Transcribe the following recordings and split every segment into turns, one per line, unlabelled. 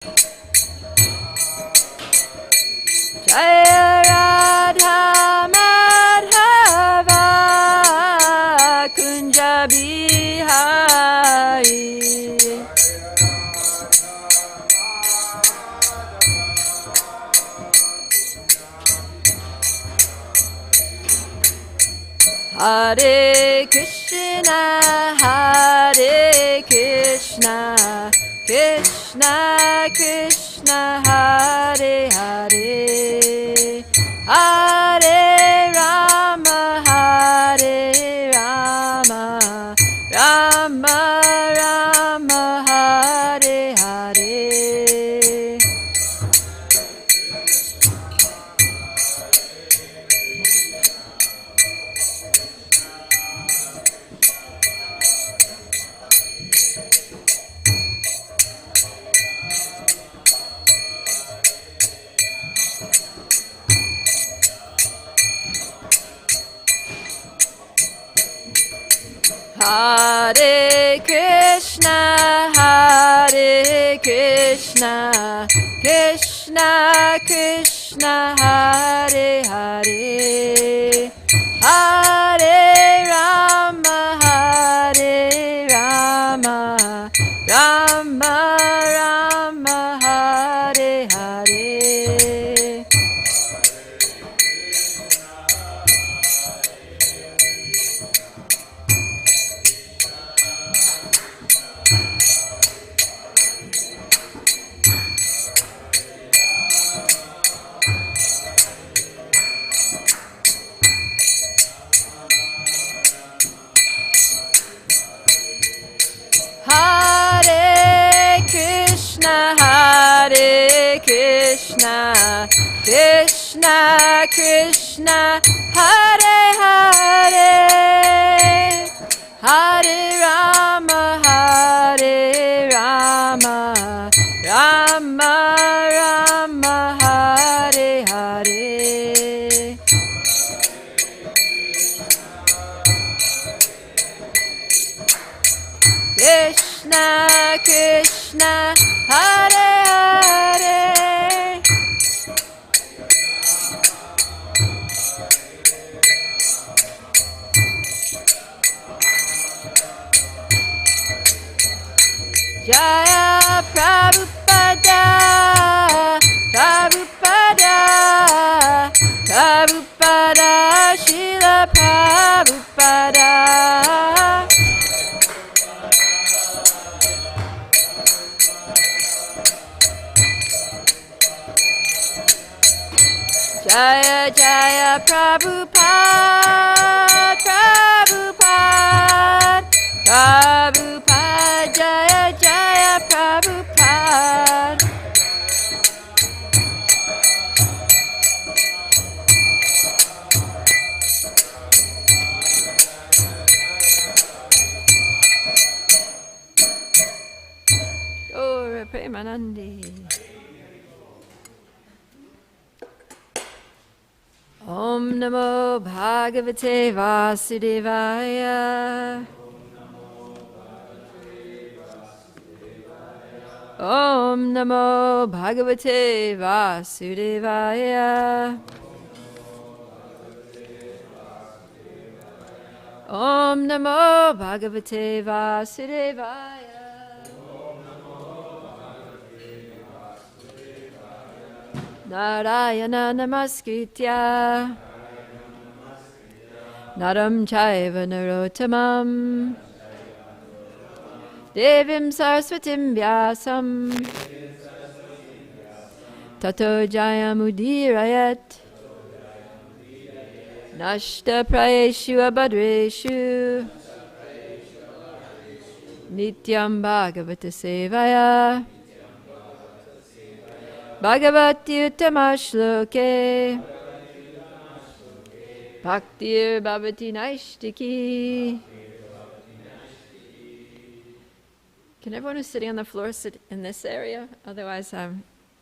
Jaya Radha Madhava Kunja Bihari. Hare Krishna, Hare Krishna, Krishna Krishna, Hare Hare, Hare Rama, Hare Rama, Rama Rama, Hare Hare. Hare Krishna, Hare Krishna, Krishna Krishna, Hare Hare, Hare Rama, Hare Rama, Rama Rama, Hare Hare. Hare Krishna, Hare Krishna, Krishna Krishna, Hare Hare, Hare Rama, Hare Rama, Rama Rama, Hare Hare. Krishna Krishna, Hare Hare, Jaya Prabhupada, Prabhupada, Prabhupada, Srila Prabhupada. Jaya Jaya Prabhupada, Prabhupada, Prabhupada, Jaya Jaya Prabhupada. Gaura Premanandi. Om Namo Bhagavate Vasudevaya. Om Namo Bhagavate Vasudevaya. Om Namo Bhagavate Vasudevaya. Narayana Namaskritya Naram Chaiva Narottamam Devim Saraswatim Vyasam Tato Jayamudirayat Nashta Prayeshu Abhadreshu Nityam Bhagavata Sevaya Bhagavati Uttamashloke Bhaktir Bhavati Naishtiki. Can everyone who's sitting on the floor sit in this area? Otherwise, I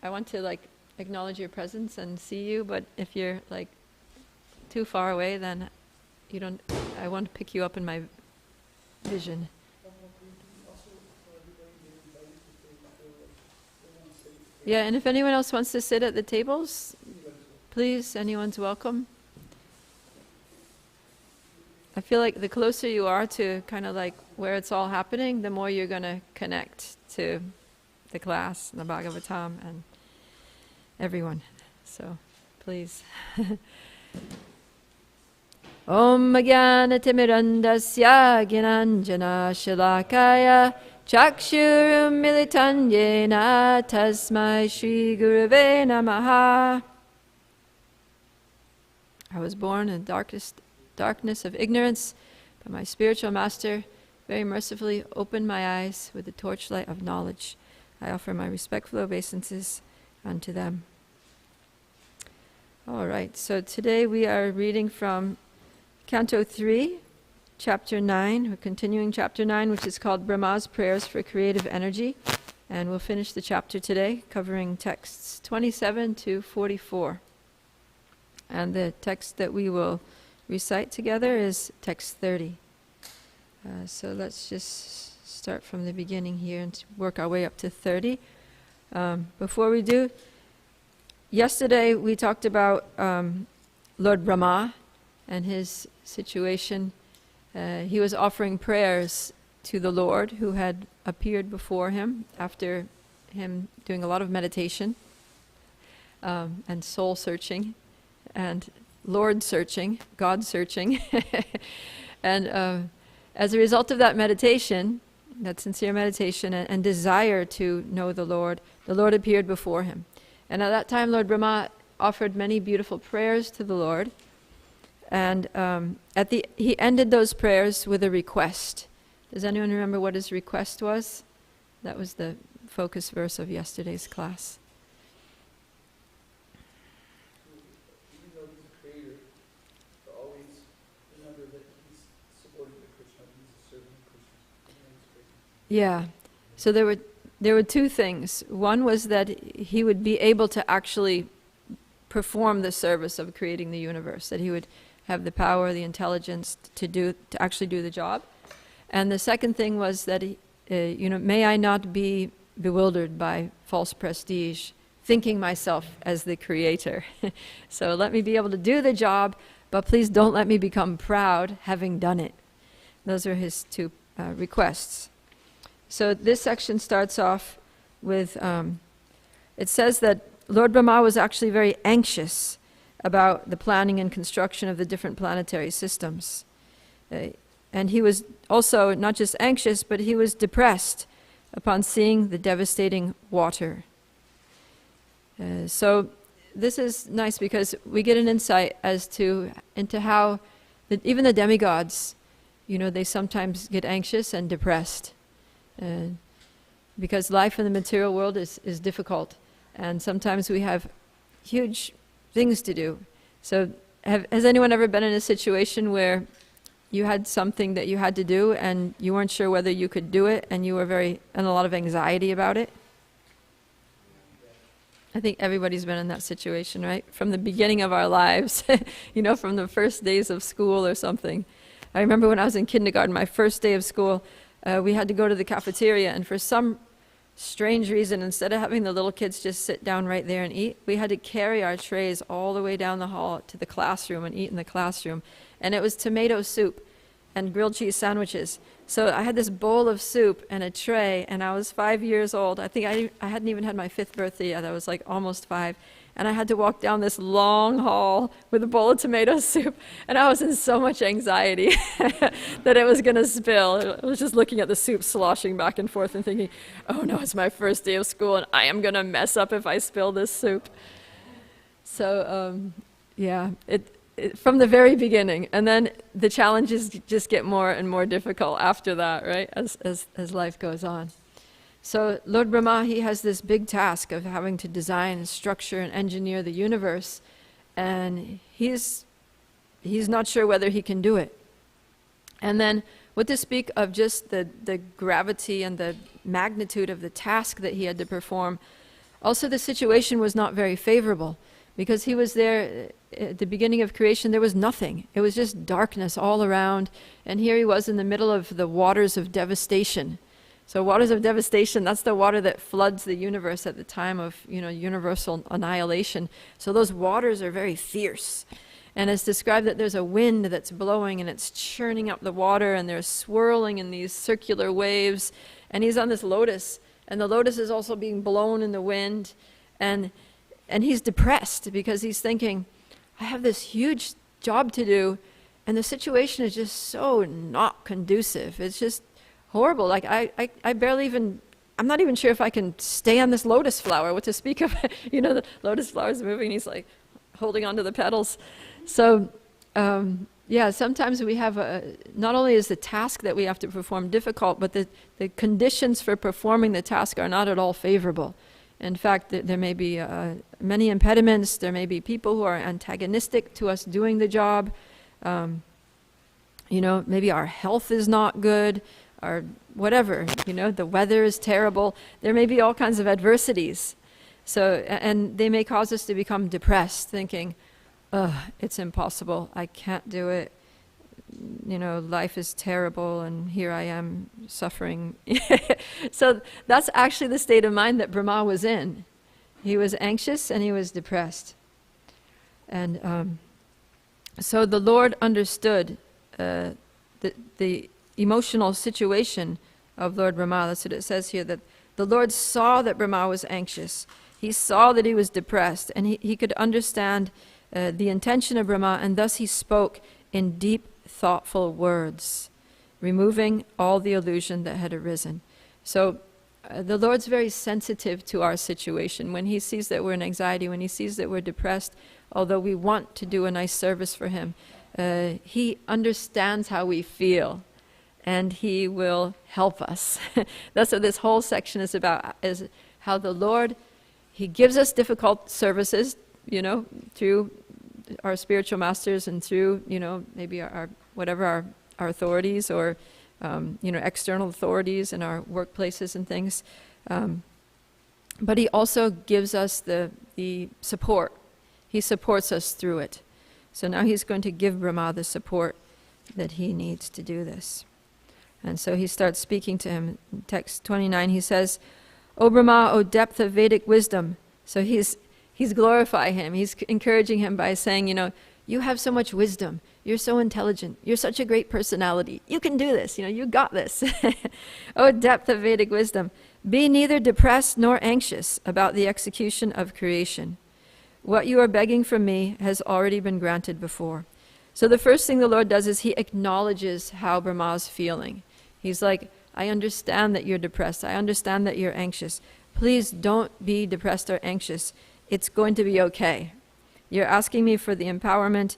want to acknowledge your presence and see you, but if you're too far away, then you don't. I want to pick you up in my vision. Yeah, and if anyone else wants to sit at the tables, please, anyone's welcome. I feel like the closer you are to kind of like where it's all happening, the more you're going to connect to the class, and the Bhagavatam, and everyone. So, please. Om Jnanatimirandasya Gnananjana Shalakaya Chakshurum Militanyena Tasmai Shri Gurave Namaha. I was born in darkness of ignorance, but my spiritual master very mercifully opened my eyes with the torchlight of knowledge. I offer my respectful obeisances unto them. All right, so today we are reading from Canto 3, Chapter 9. We're continuing Chapter 9, which is called Brahma's Prayers for Creative Energy. And we'll finish the chapter today, covering texts 27 to 44. And the text that we will recite together is text 30. So let's just start from the beginning here and work our way up to 30. Before we do, yesterday we talked about Lord Brahma and his situation. He was offering prayers to the Lord who had appeared before him after him doing a lot of meditation and soul searching and Lord searching, God searching. And as a result of that meditation, that sincere meditation and desire to know the Lord appeared before him. And at that time, Lord Brahma offered many beautiful prayers to the Lord. And he ended those prayers with a request. Does anyone remember what his request was? That was the focus verse of yesterday's class.
Even though he's a creator, to always remember that he's subordinate to Krishna, he's a servant of Krishna.
Yeah. So there were two things. One was that he would be able to actually perform the service of creating the universe, that he would have the power, the intelligence to actually do the job. And the second thing was that may I not be bewildered by false prestige, thinking myself as the creator. So let me be able to do the job, but please don't let me become proud having done it. Those are his two requests. So this section starts off with, it says that Lord Brahma was actually very anxious about the planning and construction of the different planetary systems. And he was also not just anxious, but he was depressed upon seeing the devastating water. So this is nice because we get an insight into how even the demigods, they sometimes get anxious and depressed. Because life in the material world is difficult. And sometimes we have huge things to do. So has anyone ever been in a situation where you had something that you had to do and you weren't sure whether you could do it and you were in a lot of anxiety about it? I think everybody's been in that situation, right? From the beginning of our lives, from the first days of school or something. I remember when I was in kindergarten, my first day of school, we had to go to the cafeteria, and for some strange reason, instead of having the little kids just sit down right there and eat, we had to carry our trays all the way down the hall to the classroom and eat in the classroom. And it was tomato soup and grilled cheese sandwiches. So I had this bowl of soup and a tray, and I was 5 years old. I think I hadn't even had my 5th birthday yet. I was like almost 5. And I had to walk down this long hall with a bowl of tomato soup. And I was in so much anxiety that it was going to spill. I was just looking at the soup sloshing back and forth and thinking, oh no, it's my first day of school and I am going to mess up if I spill this soup. So, from the very beginning. And then the challenges just get more and more difficult after that, right, as life goes on. So Lord Brahma, he has this big task of having to design, structure, and engineer the universe, and he's not sure whether he can do it. And then, what to speak of just the gravity and the magnitude of the task that he had to perform, also the situation was not very favorable, because he was there at the beginning of creation, there was nothing. It was just darkness all around, and here he was in the middle of the waters of devastation. So waters of devastation, that's the water that floods the universe at the time of, universal annihilation. So those waters are very fierce. And it's described that there's a wind that's blowing and it's churning up the water and they're swirling in these circular waves. And he's on this lotus, and the lotus is also being blown in the wind. And he's depressed because he's thinking, I have this huge job to do, and the situation is just so not conducive. It's just horrible. Like I barely even, I'm not even sure if I can stay on this lotus flower, what to speak of, the lotus flower is moving, he's like holding onto the petals. So, sometimes we have not only is the task that we have to perform difficult, but the conditions for performing the task are not at all favorable. In fact, there may be many impediments, there may be people who are antagonistic to us doing the job. Maybe our health is not good, or whatever, the weather is terrible. There may be all kinds of adversities. So, and they may cause us to become depressed, thinking, it's impossible, I can't do it. Life is terrible and here I am suffering. So that's actually the state of mind that Brahma was in. He was anxious and he was depressed. And so the Lord understood the emotional situation of Lord Brahma. That's what it says here, that the Lord saw that Brahma was anxious. He saw that he was depressed, and he could understand the intention of Brahma, and thus he spoke in deep, thoughtful words, removing all the illusion that had arisen. So the Lord's very sensitive to our situation. When he sees that we're in anxiety, when he sees that we're depressed, although we want to do a nice service for him, he understands how we feel, and he will help us. That's what this whole section is about, is how the Lord, he gives us difficult services, through our spiritual masters and through, maybe our authorities, or, external authorities in our workplaces and things. But he also gives us the support. He supports us through it. So now he's going to give Brahma the support that he needs to do this. And so he starts speaking to him. In text 29, he says, O Brahma, O depth of Vedic wisdom. So he's glorifying him. He's encouraging him by saying, you have so much wisdom. You're so intelligent. You're such a great personality. You can do this. You got this. O depth of Vedic wisdom. Be neither depressed nor anxious about the execution of creation. What you are begging from me has already been granted before. So the first thing the Lord does is he acknowledges how Brahma is feeling. He's like, I understand that you're depressed. I understand that you're anxious. Please don't be depressed or anxious. It's going to be okay. You're asking me for the empowerment.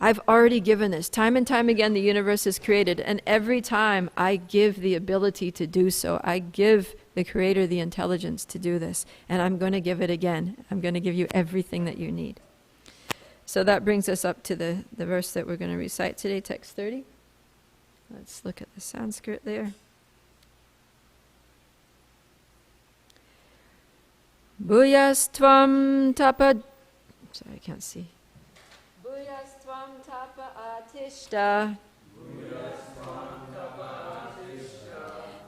I've already given this. Time and time again, the universe is created, and every time I give the ability to do so. I give the Creator the intelligence to do this, and I'm going to give it again. I'm going to give you everything that you need. So that brings us up to the verse that we're going to recite today, text 30. Let's look at the Sanskrit there. Bhuyastvam tapa... Sorry, I can't see. Bhuyastvam tapa atishta.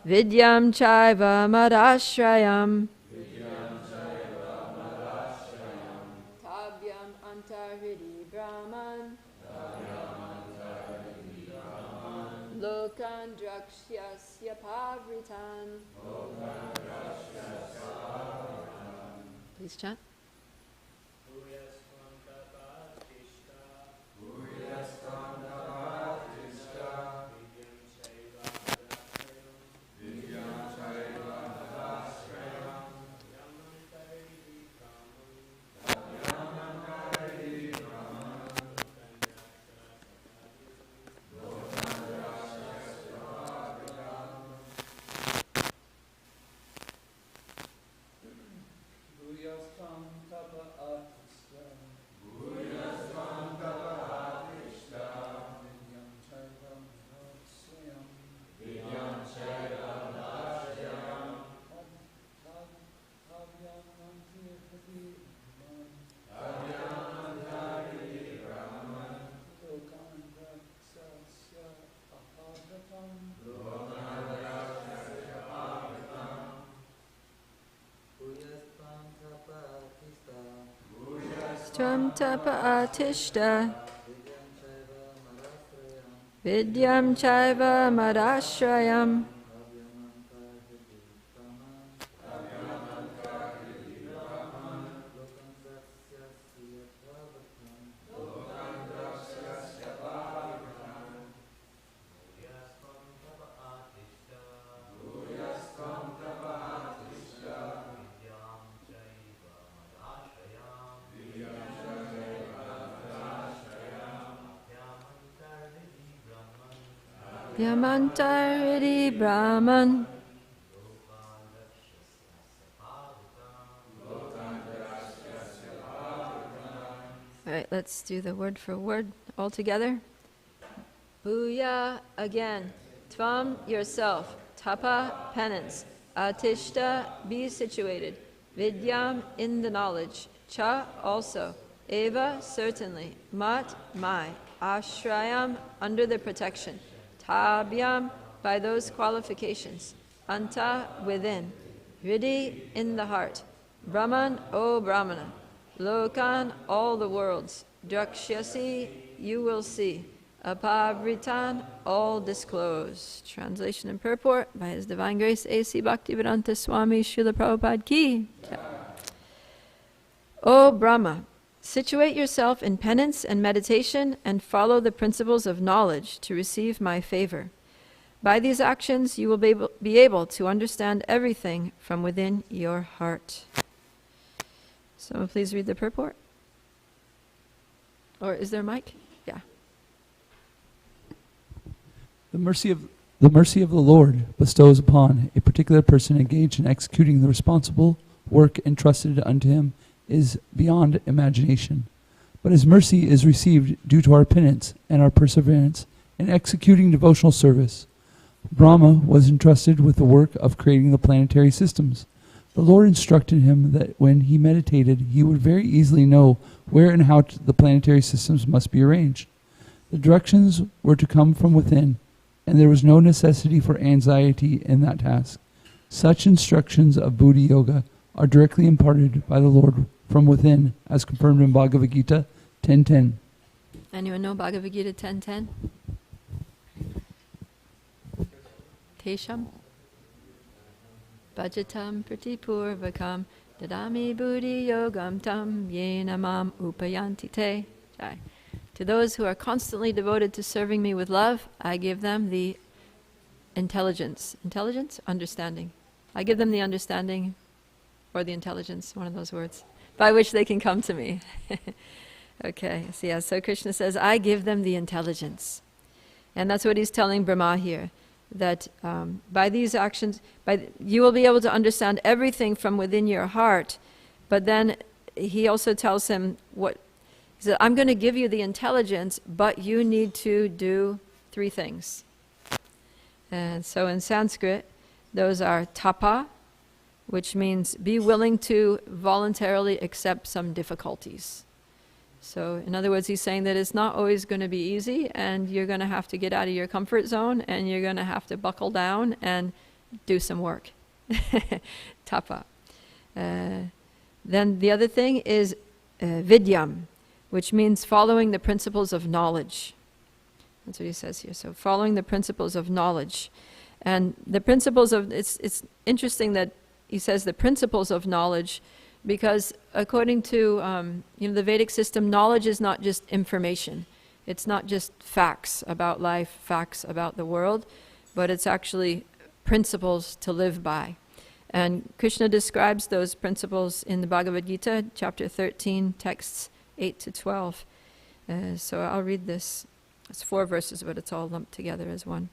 Vidyam chaiva madashrayam. Tabyam antarhidi brahman. Lokan drakshyasya pavritan. Please chant. Tvam tapa atishta vidyam chaiva madashrayam Yamantaridi Brahman. All right, let's do the word for word all together. Bhuya, again. Tvam, yourself. Tapa, penance. Atishta, be situated. Vidyam, in the knowledge. Cha, also. Eva, certainly. Mat, my. Ashrayam, under the protection. Tabhyam, by those qualifications. Anta, within. Hriddhi, in the heart. Brahman, O Brahmana. Lokan, all the worlds. Drakshyasi, you will see. Apavritan, all disclosed. Translation and purport by His Divine Grace A.C. Bhaktivedanta Swami Srila Prabhupada Ki. O Brahma, situate yourself in penance and meditation and follow the principles of knowledge to receive my favor. By these actions, you will be able to understand everything from within your heart. Someone please read the purport. Or is there a mic? Yeah.
The mercy of the Lord bestows upon a particular person engaged in executing the responsible work entrusted unto him is beyond imagination. But his mercy is received due to our penance and our perseverance in executing devotional service. Brahma was entrusted with the work of creating the planetary systems. The Lord instructed him that when he meditated, he would very easily know where and how the planetary systems must be arranged. The directions were to come from within, and there was no necessity for anxiety in that task. Such instructions of Buddha Yoga are directly imparted by the Lord from within, as confirmed in Bhagavad Gita 10.10.
Anyone know Bhagavad Gita 10.10? Tesham? Bhajatam pratipurvakam dadami buddhi yogam tam yena mam upayanti te. Jai. To those who are constantly devoted to serving me with love, I give them the intelligence. Intelligence? Understanding. I give them the understanding or the intelligence, one of those words, by which they can come to me. Okay, so Krishna says, I give them the intelligence. And that's what he's telling Brahma here, that by these actions, you will be able to understand everything from within your heart. But then he also tells him he said, I'm going to give you the intelligence, but you need to do 3 things. And so in Sanskrit, those are tapa, which means be willing to voluntarily accept some difficulties. So in other words, he's saying that it's not always going to be easy, and you're going to have to get out of your comfort zone, and you're going to have to buckle down and do some work. Tapa. Then the other thing is vidyam, which means following the principles of knowledge. That's what he says here. So following the principles of knowledge. And the principles of, it's interesting that he says the principles of knowledge, because according to the Vedic system, knowledge is not just information. It's not just facts about life, facts about the world, but it's actually principles to live by. And Krishna describes those principles in the Bhagavad Gita, chapter 13, texts 8 to 12. So I'll read this. It's 4 verses, but it's all lumped together as one.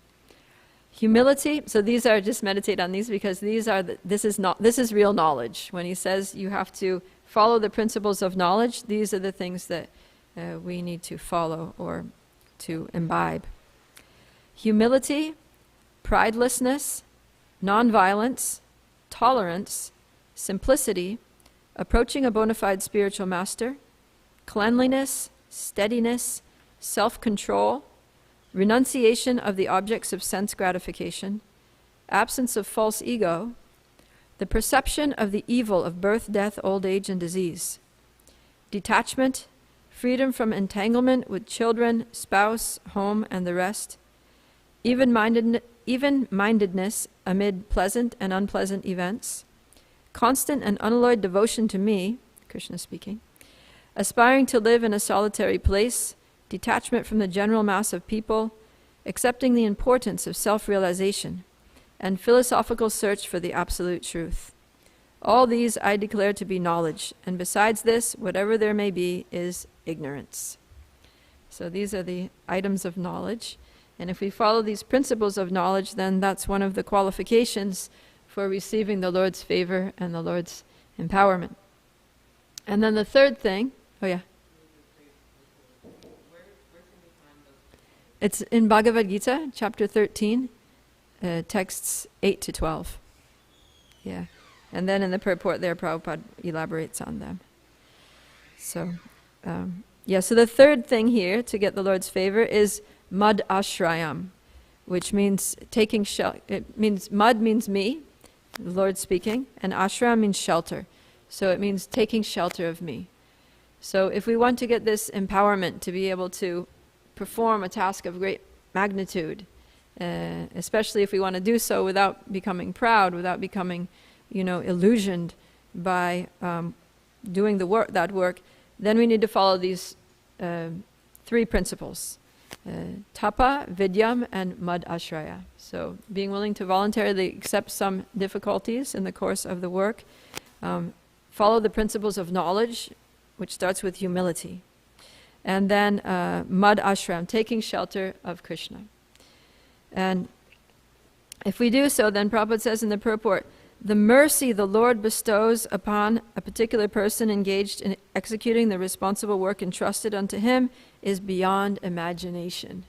Humility, so these are, just meditate on these, because this is real knowledge. When he says you have to follow the principles of knowledge, these are the things that we need to follow or to imbibe. Humility, pridelessness, nonviolence, tolerance, simplicity, approaching a bona fide spiritual master, cleanliness, steadiness, self-control, renunciation of the objects of sense gratification, absence of false ego, the perception of the evil of birth, death, old age, and disease, detachment, freedom from entanglement with children, spouse, home, and the rest, even-mindedness amid pleasant and unpleasant events, constant and unalloyed devotion to me, Krishna speaking, aspiring to live in a solitary place, detachment from the general mass of people, accepting the importance of self-realization, and philosophical search for the absolute truth. All these I declare to be knowledge, and besides this, whatever there may be is ignorance. So these are the items of knowledge. And if we follow these principles of knowledge, then that's one of the qualifications for receiving the Lord's favor and the Lord's empowerment. And then the third thing, it's in Bhagavad Gita, chapter 13, texts 8 to 12. Yeah. And then in the purport there, Prabhupada elaborates on them. So, so the third thing here to get the Lord's favor is mud ashrayam, which means taking shelter. It means mud means me, the Lord speaking, and ashram means shelter. So it means taking shelter of me. So if we want to get this empowerment to be able to perform a task of great magnitude, especially if we want to do so without becoming proud, without becoming, illusioned by doing that work, then we need to follow these three principles. Tapa, vidyam, and mad ashraya. So being willing to voluntarily accept some difficulties in the course of the work, follow the principles of knowledge, which starts with humility, and then mad ashram, taking shelter of Krishna. And if we do so, then Prabhupada says in the purport, the mercy the Lord bestows upon a particular person engaged in executing the responsible work entrusted unto him is beyond imagination.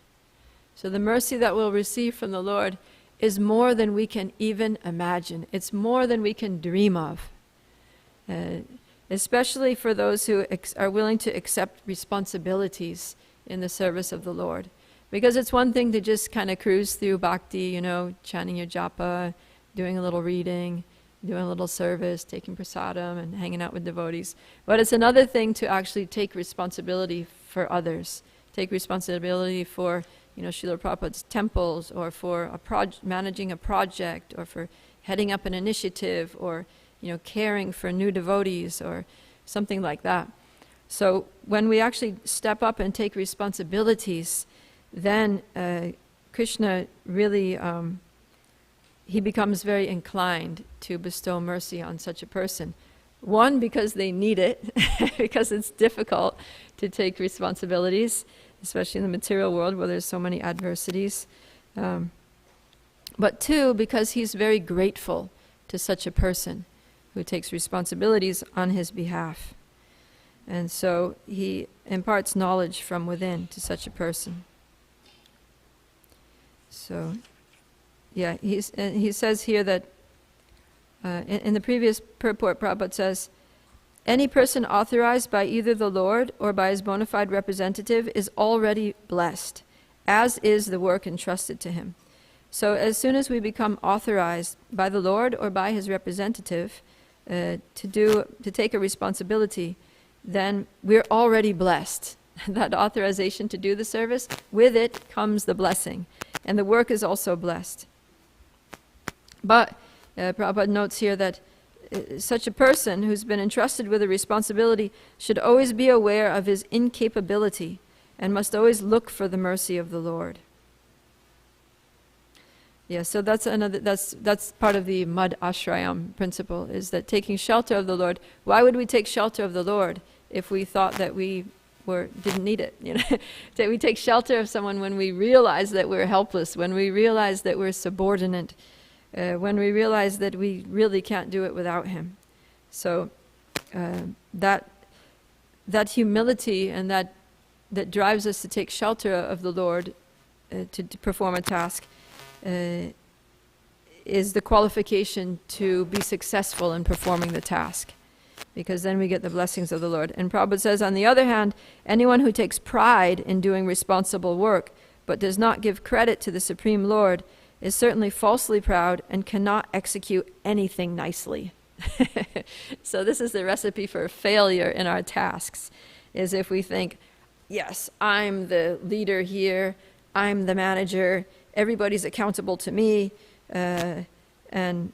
So the mercy that we'll receive from the Lord is more than we can even imagine. It's more than we can dream of. Especially for those who are willing to accept responsibilities in the service of the Lord. Because it's one thing to just kind of cruise through bhakti, chanting your japa, doing a little reading, doing a little service, taking prasadam, and hanging out with devotees. But it's another thing to actually take responsibility for others, take responsibility for, Srila Prabhupada's temples, or for managing a project, or for heading up an initiative, or caring for new devotees, or something like that. So when we actually step up and take responsibilities, then Krishna really he becomes very inclined to bestow mercy on such a person. One, because they need it, because it's difficult to take responsibilities, especially in the material world where there's so many adversities. But two, because he's very grateful to such a person who takes responsibilities on his behalf. And so he imparts knowledge from within to such a person. So, he says here that in the previous purport, Prabhupada says, any person authorized by either the Lord or by his bona fide representative is already blessed, as is the work entrusted to him. So as soon as we become authorized by the Lord or by his representative to take a responsibility, then we're already blessed. That authorization to do the service, with it comes the blessing. And the work is also blessed. But Prabhupada notes here that such a person who's been entrusted with a responsibility should always be aware of his incapability and must always look for the mercy of the Lord. Yeah, so that's part of the mad ashrayam principle, is that taking shelter of the Lord. Why would we take shelter of the Lord if we thought that we didn't need it? We take shelter of someone when we realize that we're helpless, when we realize that we're subordinate, when we realize that we really can't do it without him. So that humility and that drives us to take shelter of the Lord to perform a task is the qualification to be successful in performing the task, because then we get the blessings of the Lord. And Prabhupada says, on the other hand, anyone who takes pride in doing responsible work but does not give credit to the Supreme Lord is certainly falsely proud and cannot execute anything nicely. So this is the recipe for failure in our tasks, is if we think, yes, I'm the leader here, I'm the manager, everybody's accountable to me, and,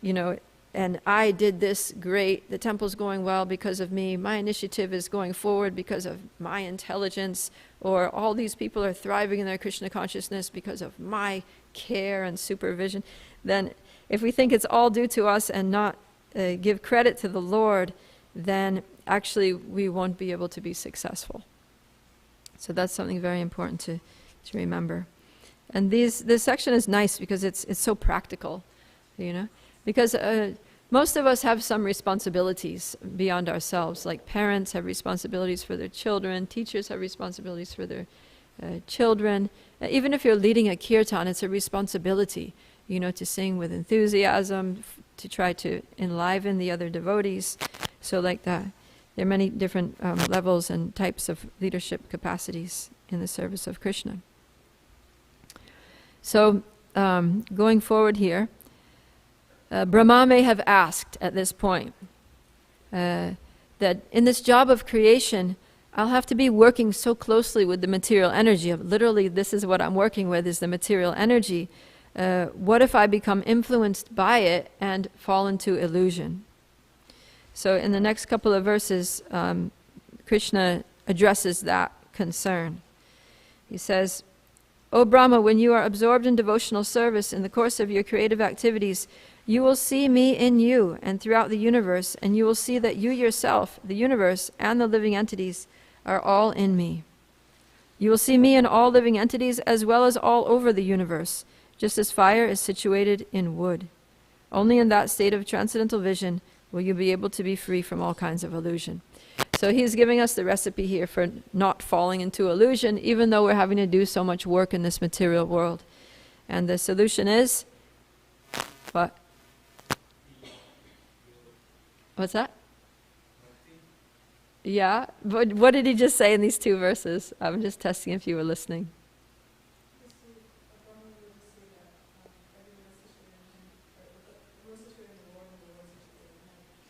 you know, and I did this great, the temple's going well because of me, my initiative is going forward because of my intelligence, or all these people are thriving in their Krishna consciousness because of my care and supervision. Then if we think it's all due to us and not give credit to the Lord, then actually we won't be able to be successful. So that's something very important to remember. And this section is nice because it's so practical, you know, because most of us have some responsibilities beyond ourselves, like parents have responsibilities for their children, teachers have responsibilities for their children. Even if you're leading a kirtan, it's a responsibility, you know, to sing with enthusiasm, to try to enliven the other devotees. So like that, there are many different levels and types of leadership capacities in the service of Krishna. So going forward here, Brahma may have asked at this point that in this job of creation, I'll have to be working so closely with the material energy. Literally, this is what I'm working with, is the material energy. What if I become influenced by it and fall into illusion? So in the next couple of verses, Krishna addresses that concern. He says, O Brahma, when you are absorbed in devotional service in the course of your creative activities, you will see me in you and throughout the universe, and you will see that you yourself, the universe, and the living entities are all in me. You will see me in all living entities as well as all over the universe, just as fire is situated in wood. Only in that state of transcendental vision will you be able to be free from all kinds of illusion. So he's giving us the recipe here for not falling into illusion, even though we're having to do so much work in this material world. And the solution is, what? What's that? Yeah, but what did he just say in these two verses? I'm just testing if you were listening.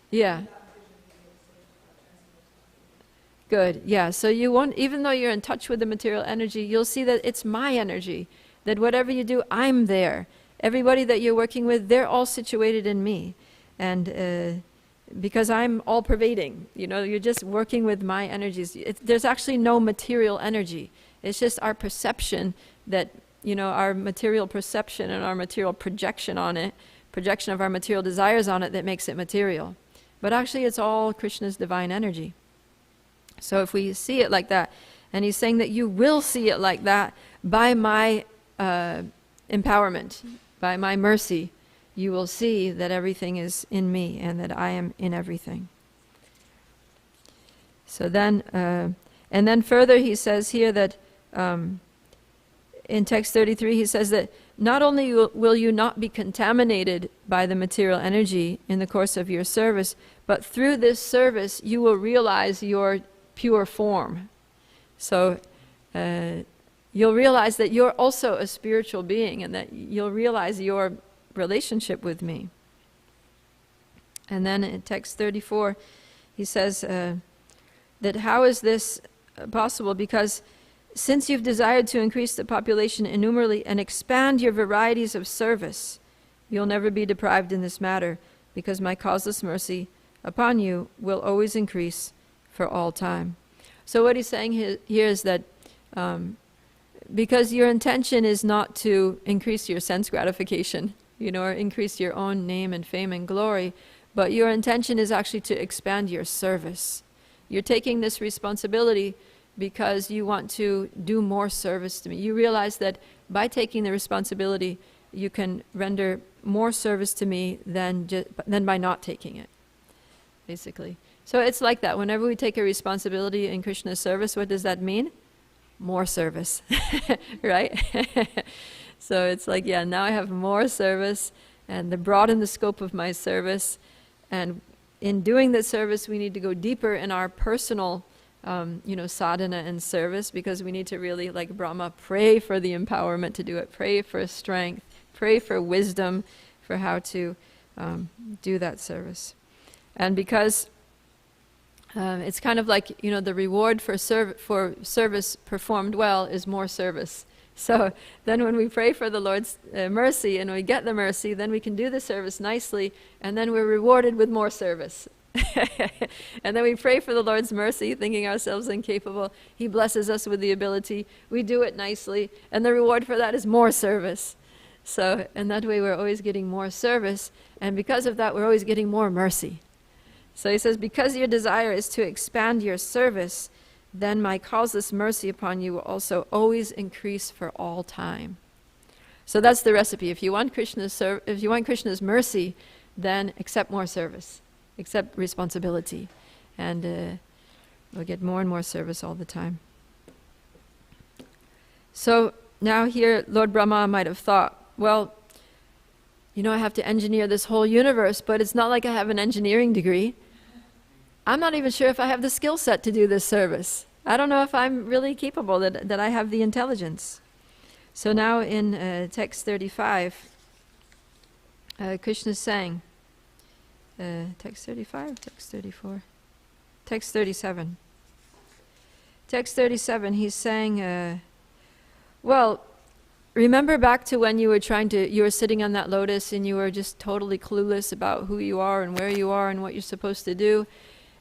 Yeah. Good, yeah. So you won't, even though you're in touch with the material energy, you'll see that it's my energy, that whatever you do, I'm there. Everybody that you're working with, they're all situated in me. And because I'm all pervading, you know, you're just working with my energies. There's actually no material energy. It's just our perception that, you know, our material perception and our material projection on it, projection of our material desires on it, that makes it material. But actually it's all Krishna's divine energy. So if we see it like that, and he's saying that you will see it like that by my empowerment, by my mercy, you will see that everything is in me and that I am in everything. So then, and then further he says here that in text 33 he says that not only will you not be contaminated by the material energy in the course of your service, but through this service you will realize your pure form. So you'll realize that you're also a spiritual being, and that you'll realize your relationship with me. And then in text 34 he says that how is this possible? Because since you've desired to increase the population innumerably and expand your varieties of service, you'll never be deprived in this matter, because my causeless mercy upon you will always increase for all time. So what he's saying here is that because your intention is not to increase your sense gratification, you know, or increase your own name and fame and glory, but your intention is actually to expand your service. You're taking this responsibility because you want to do more service to me. You realize that by taking the responsibility, you can render more service to me than by not taking it, basically. So it's like that. Whenever we take a responsibility in Krishna's service, what does that mean? More service, right? So it's like, yeah, now I have more service, and broaden the scope of my service. And in doing the service, we need to go deeper in our personal sadhana and service, because we need to really, like Brahma, pray for the empowerment to do it, pray for strength, pray for wisdom, for how to do that service. And because it's kind of like, the reward for service performed well is more service. So then when we pray for the Lord's mercy and we get the mercy, then we can do the service nicely, and then we're rewarded with more service. And then we pray for the Lord's mercy, thinking ourselves incapable. He blesses us with the ability. We do it nicely, and the reward for that is more service. So, and that way we're always getting more service, and because of that, we're always getting more mercy. So he says, because your desire is to expand your service, then my causeless mercy upon you will also always increase for all time. So that's the recipe. If you want Krishna's mercy, then accept more service. Accept responsibility, and we'll get more and more service all the time. So now here, Lord Brahma might have thought, well, I have to engineer this whole universe, but it's not like I have an engineering degree. I'm not even sure if I have the skill set to do this service. I don't know if I'm really capable, that I have the intelligence. So now in text 35, Krishna's saying, text 35, text 34, text 37. Text 37, he's saying, well, remember back to when you were sitting on that lotus and you were just totally clueless about who you are and where you are and what you're supposed to do,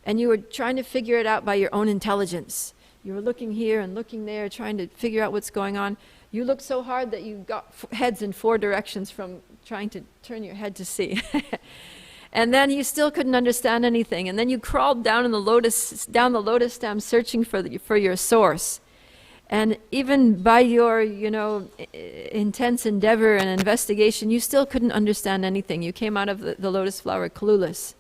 and you were trying to figure it out by your own intelligence. You were looking here and looking there, trying to figure out what's going on. You looked so hard that you got heads in 4 directions from trying to turn your head to see. And then you still couldn't understand anything. And then you crawled down the lotus stem searching for your source. And even by your, intense endeavor and investigation, you still couldn't understand anything. You came out of the lotus flower clueless.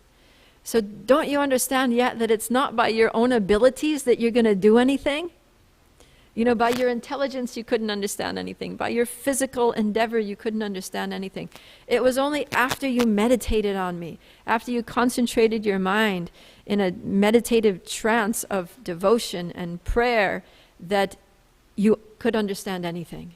So don't you understand yet that it's not by your own abilities that you're going to do anything? By your intelligence, you couldn't understand anything. By your physical endeavor, you couldn't understand anything. It was only after you meditated on me, after you concentrated your mind in a meditative trance of devotion and prayer, that you could understand anything.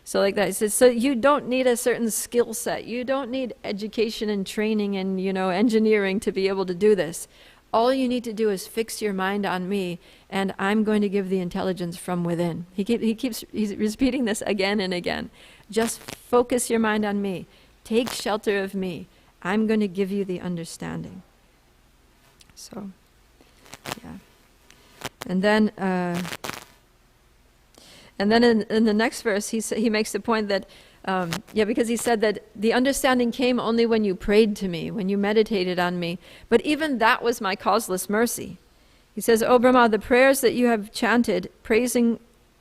So like that, it says, so you don't need a certain skill set. You don't need education and training and, engineering to be able to do this. All you need to do is fix your mind on me, and I'm going to give the intelligence from within. He's repeating this again and again. Just focus your mind on me. Take shelter of me. I'm going to give you the understanding. So, yeah. And then in the next verse, he makes the point that, because he said that the understanding came only when you prayed to me, when you meditated on me. But even that was my causeless mercy. He says, O Brahma, the prayers that you have chanted, praising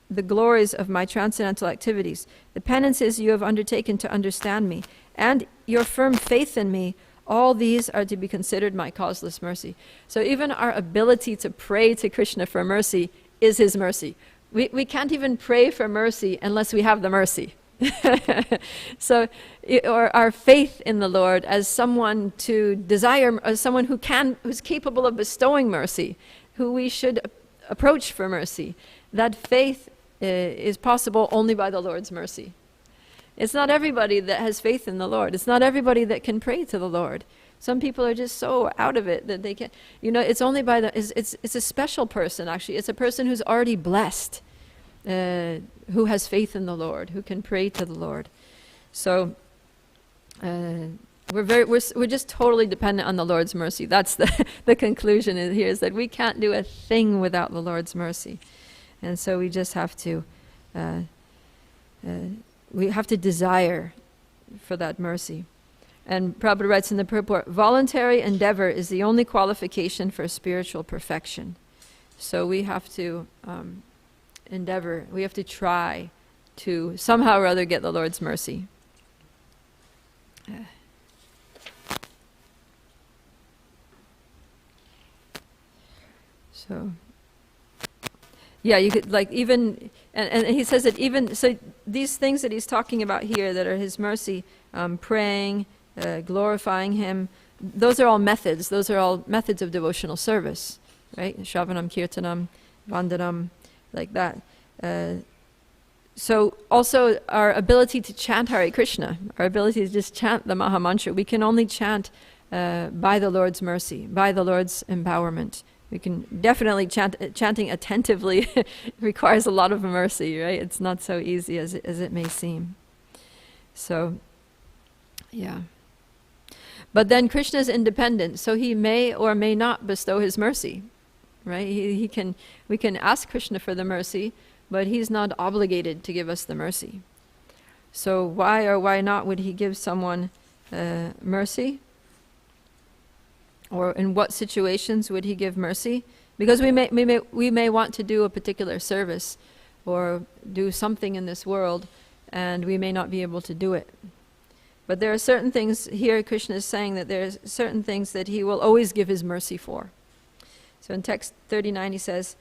the glories of my transcendental activities, the penances you have undertaken to understand me, and your firm faith in me, all these are to be considered my causeless mercy. So even our ability to pray to Krishna for mercy is his mercy. We can't even pray for mercy unless we have the mercy. So, or our faith in the Lord as someone to desire, as someone who's capable of bestowing mercy, who we should approach for mercy. That faith is possible only by the Lord's mercy. It's not everybody that has faith in the Lord. It's not everybody that can pray to the Lord. Some people are just so out of it that they can't. It's only by it's a special person, actually. It's a person who's already blessed, who has faith in the Lord, who can pray to the Lord. So we're just totally dependent on the Lord's mercy. That's the conclusion here, is that we can't do a thing without the Lord's mercy. And so we just have to desire for that mercy. And Prabhupada writes in the purport, voluntary endeavor is the only qualification for spiritual perfection. So we have to endeavor, we have to try to somehow or other get the Lord's mercy. So, yeah, you could even, and he says that even, so these things that he's talking about here that are his mercy, praying, glorifying him, those are all methods. Those are all methods of devotional service, right? Shravanam, Kirtanam, Vandanam, like that. So also our ability to chant Hare Krishna, our ability to just chant the Maha Mantra, we can only chant by the Lord's mercy, by the Lord's empowerment. We can definitely chanting attentively requires a lot of mercy, right? It's not so easy as it may seem. So, yeah. But then Krishna is independent, so he may or may not bestow his mercy, right? We can ask Krishna for the mercy, but he's not obligated to give us the mercy. So why or why not would he give someone mercy? Or in what situations would he give mercy? Because we may want to do a particular service or do something in this world, and we may not be able to do it. But there are certain things here, Krishna is saying that there are certain things that he will always give his mercy for. So in text 39 he says,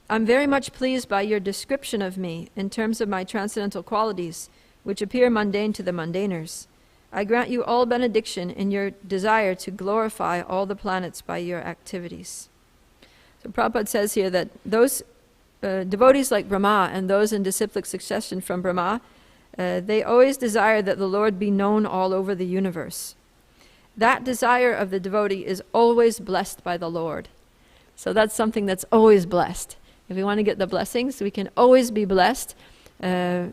I'm very much pleased by your description of me in terms of my transcendental qualities, which appear mundane to the mundaners. I grant you all benediction in your desire to glorify all the planets by your activities. So Prabhupada says here that those devotees like Brahma and those in disciplic succession from Brahma, they always desire that the Lord be known all over the universe. That desire of the devotee is always blessed by the Lord. So that's something that's always blessed. If we want to get the blessings, we can always be blessed by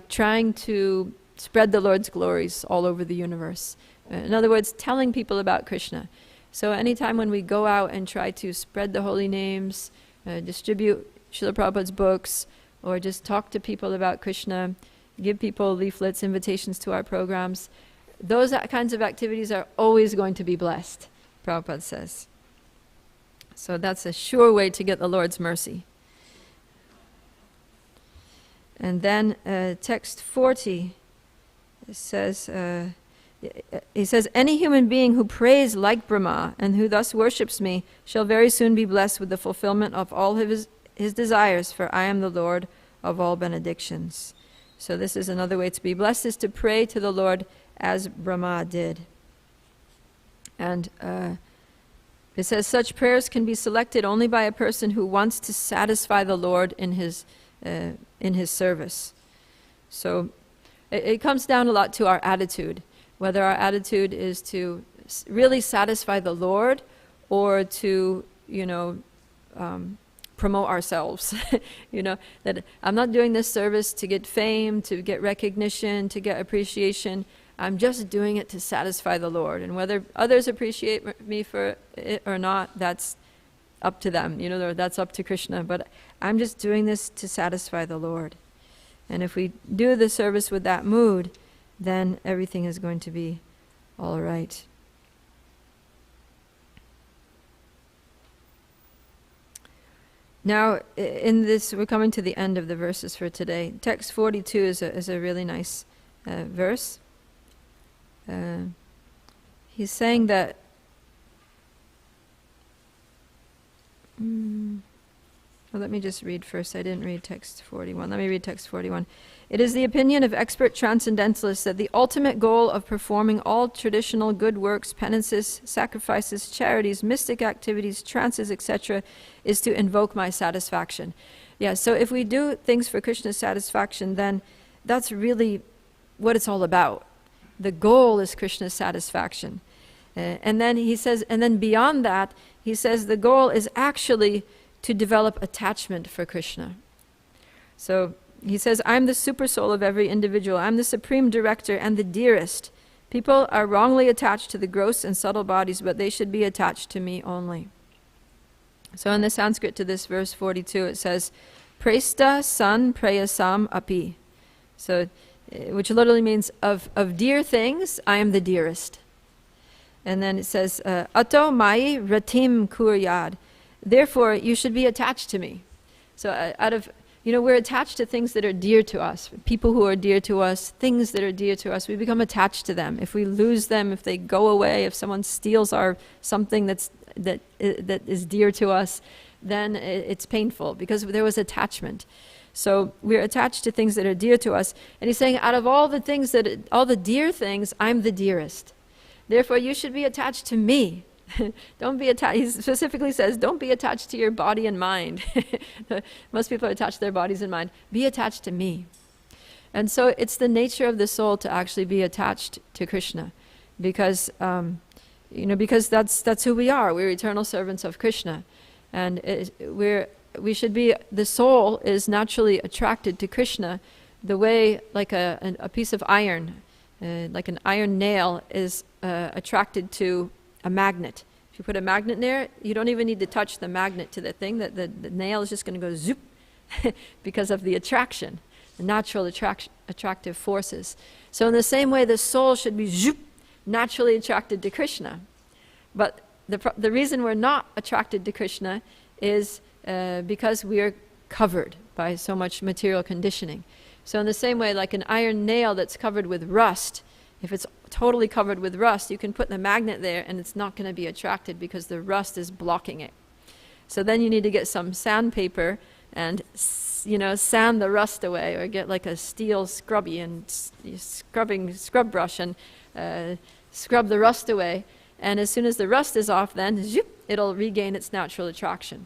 trying to spread the Lord's glories all over the universe. In other words, telling people about Krishna. So anytime when we go out and try to spread the holy names, distribute Srila Prabhupada's books, or just talk to people about Krishna, give people leaflets, invitations to our programs, those kinds of activities are always going to be blessed, Prabhupada says. So that's a sure way to get the Lord's mercy. And then text 40 says, he says, any human being who prays like Brahma and who thus worships me shall very soon be blessed with the fulfillment of all his desires, for I am the Lord of all benedictions. So this is another way to be blessed, is to pray to the Lord as Brahma did. And it says such prayers can be selected only by a person who wants to satisfy the Lord in his service. So it comes down a lot to our attitude, whether our attitude is to really satisfy the Lord or to, promote ourselves. That I'm not doing this service to get fame, to get recognition, to get appreciation. I'm just doing it to satisfy the Lord. And whether others appreciate me for it or not, that's up to them. That's up to Krishna. But I'm just doing this to satisfy the Lord. And if we do the service with that mood, then everything is going to be all right. Now, in this, we're coming to the end of the verses for today. Text 42 is a really nice verse. He's saying that let me just read first. I didn't read text 41. Let me read text 41. It is the opinion of expert transcendentalists that the ultimate goal of performing all traditional good works, penances, sacrifices, charities, mystic activities, trances, etc., is to invoke my satisfaction. Yeah, so if we do things for Krishna's satisfaction, then that's really what it's all about. The goal is Krishna's satisfaction. And then he says, and then beyond that, he says the goal is actually to develop attachment for Krishna. So he says, I'm the super soul of every individual. I'm the supreme director and the dearest. People are wrongly attached to the gross and subtle bodies, but they should be attached to me only. So in the Sanskrit to this verse 42, it says, Presta san prayasam api. So, which literally means of dear things, I am the dearest. And then it says, Ato mai ratim kuryad. Therefore, you should be attached to me. So we're attached to things that are dear to us, people who are dear to us, things that are dear to us. We become attached to them. If we lose them, if they go away, if someone steals something that is dear to us, then it's painful because there was attachment. So we're attached to things that are dear to us. And he's saying, out of all the dear things, I'm the dearest. Therefore, you should be attached to me. Don't be attached. He specifically says, don't be attached to your body and mind. Most people are attached to their bodies and mind. Be attached to me. And so it's the nature of the soul to actually be attached to Krishna, because because that's who we are. We're eternal servants of Krishna, and we should be. The soul is naturally attracted to Krishna, the way like a piece of iron, like an iron nail, is attracted to a magnet. If you put a magnet there, you don't even need to touch the magnet to the thing. That the nail is just going to go zoop because of the attraction, the natural attractive forces. So in the same way, the soul should be zoop, naturally attracted to Krishna. But the reason we're not attracted to Krishna is because we are covered by so much material conditioning. So in the same way, like an iron nail that's covered with rust, if it's totally covered with rust, you can put the magnet there and it's not going to be attracted because the rust is blocking it. So then you need to get some sandpaper and sand the rust away, or get like a steel scrubby and scrub brush and scrub the rust away. And as soon as the rust is off, then zoop, it'll regain its natural attraction.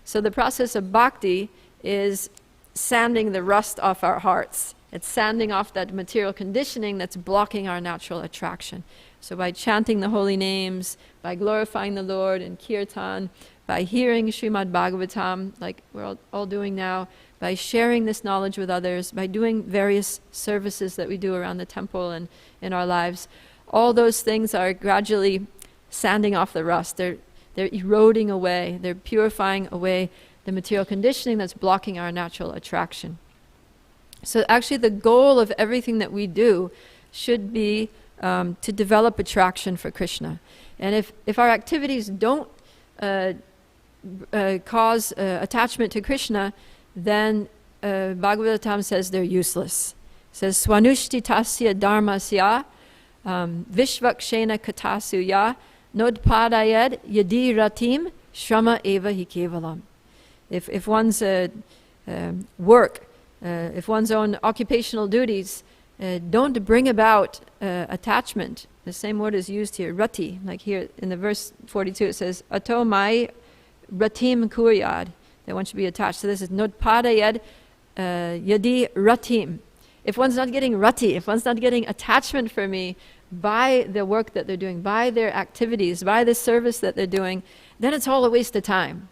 So the process of bhakti is sanding the rust off our hearts. It's sanding off that material conditioning that's blocking our natural attraction. So by chanting the holy names, by glorifying the Lord in kirtan, by hearing Srimad Bhagavatam, like we're all doing now, by sharing this knowledge with others, by doing various services that we do around the temple and in our lives, all those things are gradually sanding off the rust. They're eroding away. They're purifying away the material conditioning that's blocking our natural attraction. So actually the goal of everything that we do should be to develop attraction for Krishna. And if our activities don't cause attachment to Krishna, then Bhagavatam says they're useless. It says, Swanushtitasya dharmasya vishvakshena katasuya nodpadayad yadi ratim shrama eva hi kevalam. If one's work, if one's own occupational duties don't bring about attachment, the same word is used here, rati, like here in the verse 42 it says, ato mai ratim kuryad, that one should be attached. So this is nodpadayad yadi ratim. If one's not getting rati, if one's not getting attachment for me by the work that they're doing, by their activities, by the service that they're doing, then it's all a waste of time.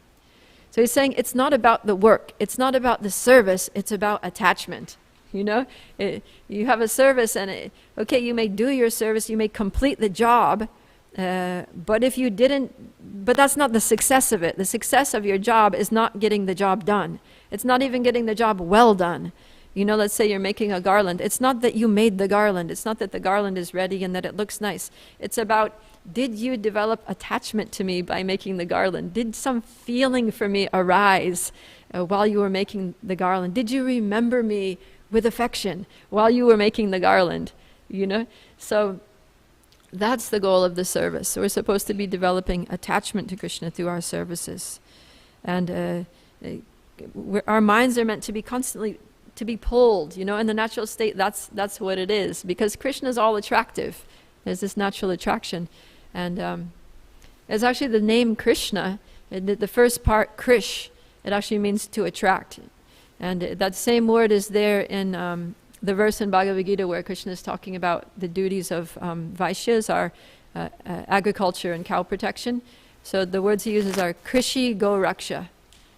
So he's saying it's not about the work, it's not about the service, it's about attachment. You have a service and okay, you may do your service, you may complete the job, but if you didn't, but that's not the success of it. The success of your job is not getting the job done. It's not even getting the job well done. Let's say you're making a garland. It's not that you made the garland. It's not that the garland is ready and that it looks nice. It's about, did you develop attachment to me by making the garland? Did some feeling for me arise while you were making the garland? Did you remember me with affection while you were making the garland? So that's the goal of the service. So we're supposed to be developing attachment to Krishna through our services. And our minds are meant to be constantly to be pulled, in the natural state. That's what it is, because Krishna is all attractive. There's this natural attraction, and it's actually the name Krishna. The first part, Krish, it actually means to attract, and that same word is there in the verse in Bhagavad Gita where Krishna is talking about the duties of Vaishyas, are agriculture and cow protection. So the words he uses are Krishi Go Raksha.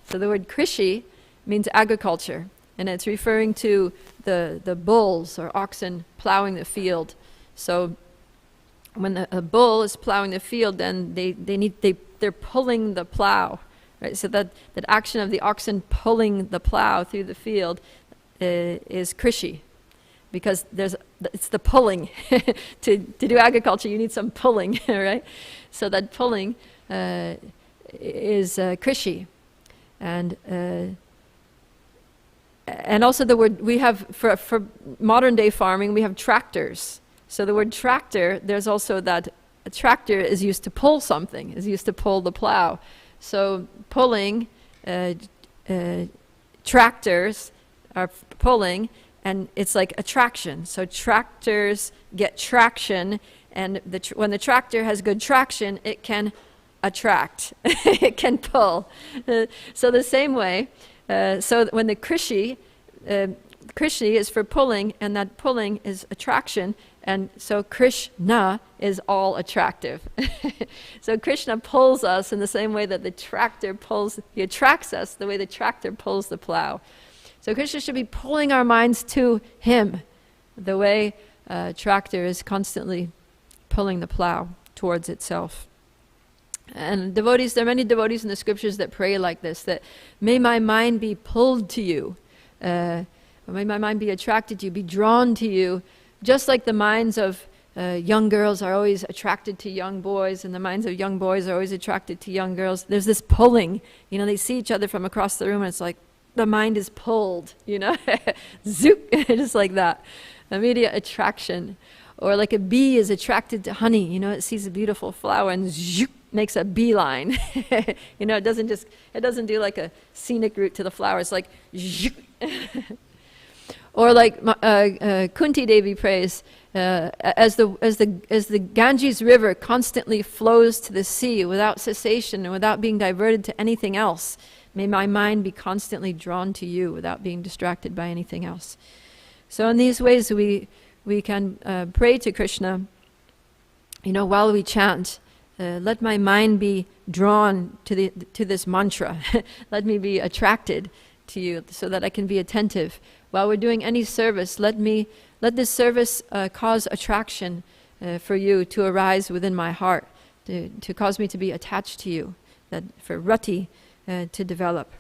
So the word Krishi means agriculture. And it's referring to the bulls or oxen plowing the field. So when a bull is plowing the field, then they're pulling the plow, right? So that action of the oxen pulling the plow through the field is krishi, because it's the pulling. to do agriculture, you need some pulling, right? So that pulling is krishi, and also the word we have for modern day farming, we have tractors. So the word tractor, there's also that a tractor is used to pull something, is used to pull the plow. So pulling, tractors are pulling, and it's like attraction. So tractors get traction, And when the tractor has good traction, it can attract, it can pull. So the same way, so when the Krishi is for pulling, and that pulling is attraction, and so Krishna is all attractive. So Krishna pulls us in the same way that the tractor pulls, he attracts us the way the tractor pulls the plow. So Krishna should be pulling our minds to him, the way a tractor is constantly pulling the plow towards itself. And devotees, there are many devotees in the scriptures that pray like this, that may my mind be pulled to you, or may my mind be attracted to you, be drawn to you, just like the minds of young girls are always attracted to young boys, and the minds of young boys are always attracted to young girls. There's this pulling, they see each other from across the room, and it's like the mind is pulled, zoop, just like that, immediate attraction. Or like a bee is attracted to honey, it sees a beautiful flower and zoop, makes a beeline. It doesn't do like a scenic route to the flower. It's like zoop. Or like Kunti Devi prays, as the Ganges River constantly flows to the sea without cessation and without being diverted to anything else, may my mind be constantly drawn to you without being distracted by anything else. So in these ways we can pray to Krishna, while we chant. Let my mind be drawn to this mantra. Let me be attracted to you so that I can be attentive. While we're doing any service, let this service cause attraction for you to arise within my heart, to cause me to be attached to you, for rati to develop.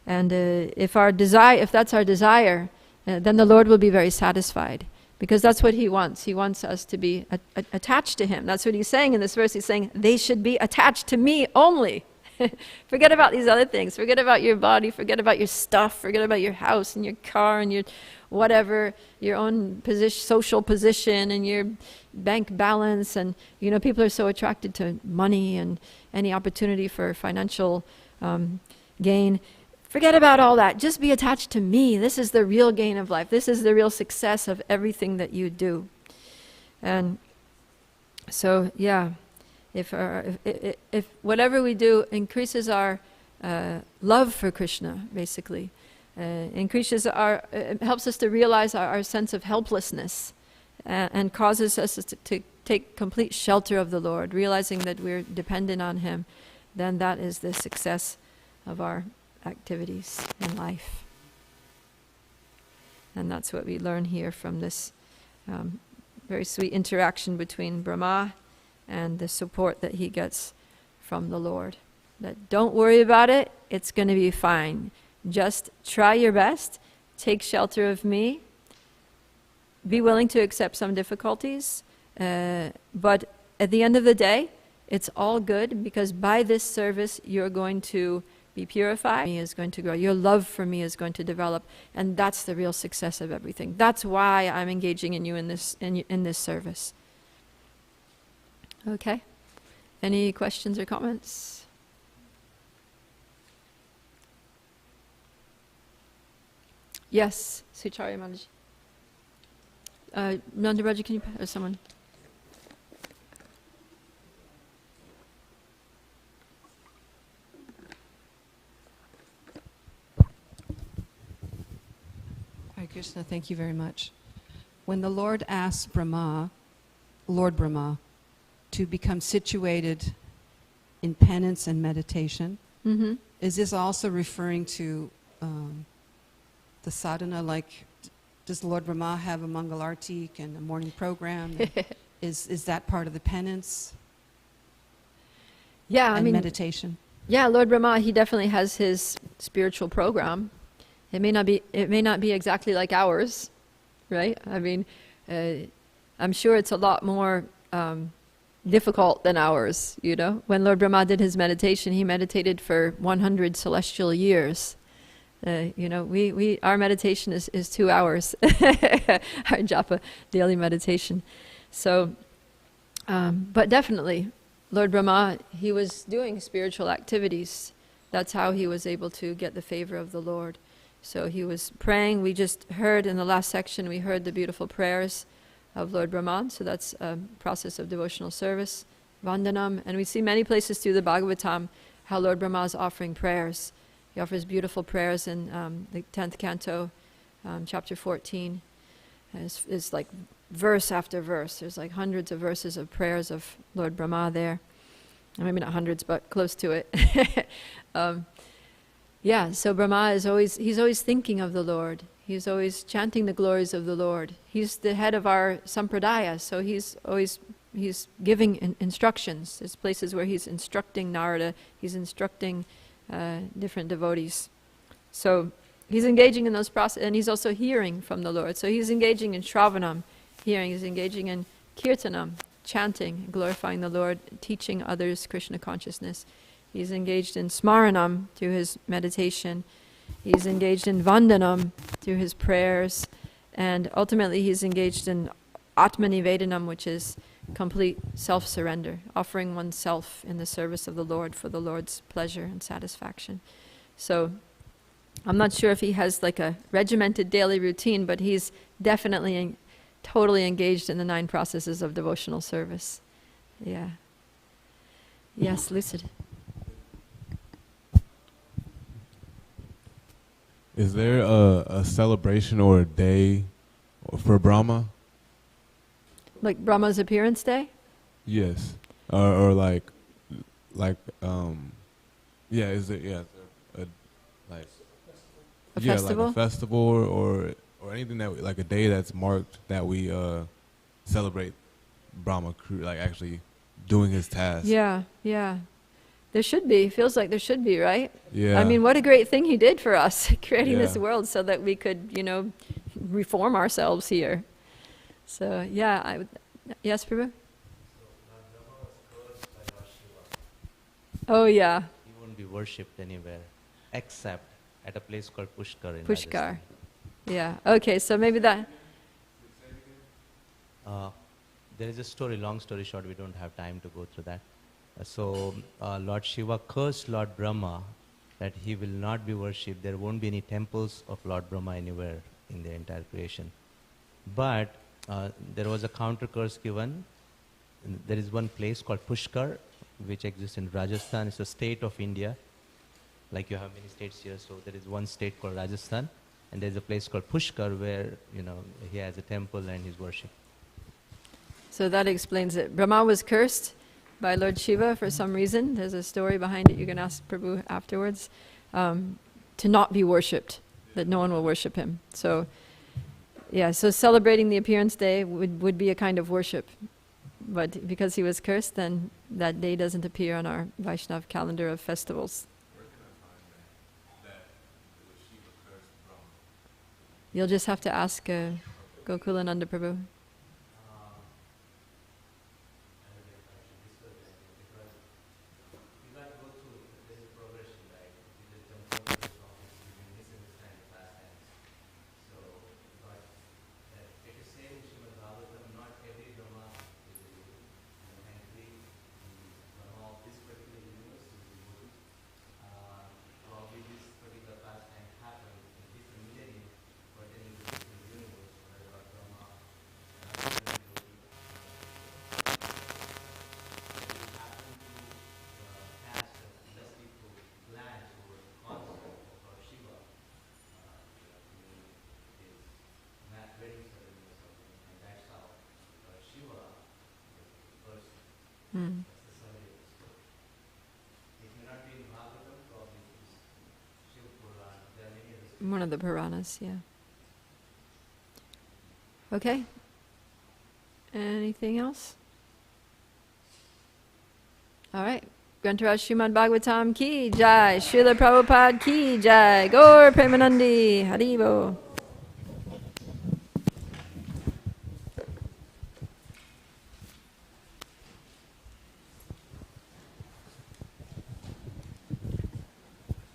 And if that's our desire, then the Lord will be very satisfied, because that's what he wants. He wants us to be attached to him. That's what he's saying in this verse. He's saying, they should be attached to me only. Forget about these other things. Forget about your body. Forget about your stuff. Forget about your house and your car and your whatever, your own social position and your bank balance. And, people are so attracted to money and any opportunity for financial gain. Forget about all that. Just be attached to me. This is the real gain of life. This is the real success of everything that you do. And so, yeah. If whatever we do increases our love for Krishna, basically, it helps us to realize our sense of helplessness, and causes us to take complete shelter of the Lord, realizing that we're dependent on him, then that is the success of our activities in life. And that's what we learn here from this very sweet interaction between Brahma and the support that he gets from the Lord. That don't worry about it, it's going to be fine. Just try your best, take shelter of me, be willing to accept some difficulties, but at the end of the day, it's all good, because by this service you're going to be purified, me is going to grow, your love for me is going to develop, and that's the real success of everything. That's why I'm engaging in you in this service. Okay. Any questions or comments? Yes, Sucharya Mataji. Nanda Raja, can you, or someone?
Hare Krishna, thank you very much. When the Lord asked Lord Brahma, to become situated in penance and meditation, is this also referring to the sadhana, like does Lord Brahma have a Mangalartik and a morning program? Is that part of the penance?
Yeah,
and meditation?
Yeah, Lord Brahma, he definitely has his spiritual program. It may not be exactly like ours, right? I'm sure it's a lot more difficult than ours, When Lord Brahma did his meditation, he meditated for 100 celestial years. Our meditation is 2 hours, our japa daily meditation. So, but definitely, Lord Brahma, he was doing spiritual activities. That's how he was able to get the favor of the Lord. So he was praying. We just heard in the last section, we heard the beautiful prayers of Lord Brahman. So that's a process of devotional service, Vandanam. And we see many places through the Bhagavatam how Lord Brahma is offering prayers. He offers beautiful prayers in the 10th canto, chapter 14. And it's like verse after verse. There's like hundreds of verses of prayers of Lord Brahma there. Maybe not hundreds, but close to it. So Brahma is he's always thinking of the Lord. He's always chanting the glories of the Lord. He's the head of our sampradaya, so he's giving instructions. There's places where he's instructing Narada, he's instructing different devotees. So he's engaging in those processes, and he's also hearing from the Lord. So he's engaging in Shravanam, hearing. He's engaging in Kirtanam, chanting, glorifying the Lord, teaching others Krishna consciousness. He's engaged in Smaranam through his meditation. He's engaged in Vandanam through his prayers. And ultimately he's engaged in Atmanivedanam, which is complete self-surrender, offering oneself in the service of the Lord for the Lord's pleasure and satisfaction. So I'm not sure if he has like a regimented daily routine, but he's definitely totally engaged in the 9 processes of devotional service. Yeah. Yes, Lucid.
Is there a celebration or a day for Brahma?
Like Brahma's appearance day?
Yes. Or like is it a like
A
yeah,
festival?
like a festival or anything that like a day that's marked that we celebrate Brahma like actually doing his task.
Yeah. There should be. Feels like there should be, right?
Yeah.
I mean, what a great thing he did for us, creating this
Yeah.
world so that we could, reform ourselves here. So, yeah, yes, Prabhu? Oh, yeah,
He won't be worshipped anywhere except at a place called Pushkar in
Pushkar.
Rajasthan.
Yeah, okay, so maybe that,
There is a story, long story short, we don't have time to go through that. So Lord Shiva cursed Lord Brahma that he will not be worshipped. There won't be any temples of Lord Brahma anywhere in the entire creation. But there was a counter curse given. There is one place called Pushkar, which exists in Rajasthan. It's a state of India. Like you have many states here, so there is one state called Rajasthan, and there's a place called Pushkar where he has a temple and he's worshipped.
so that explains it. Brahma was cursed by Lord Shiva for some reason. There's a story behind it. You can ask Prabhu afterwards. To not be worshipped, that no one will worship him. So, yeah, so celebrating the appearance day would be a kind of worship. But because he was cursed, then that day doesn't appear on our Vaishnav calendar of festivals. You'll just have to ask Gokulananda Prabhu. Mm. One of the Puranas, yeah. Okay. Anything else? All right. Grantaraj Srimad Bhagavatam ki jai, Srila Prabhupada ki jai, Gaur Premanandi, Haribo.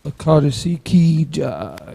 Akadasi ki jai.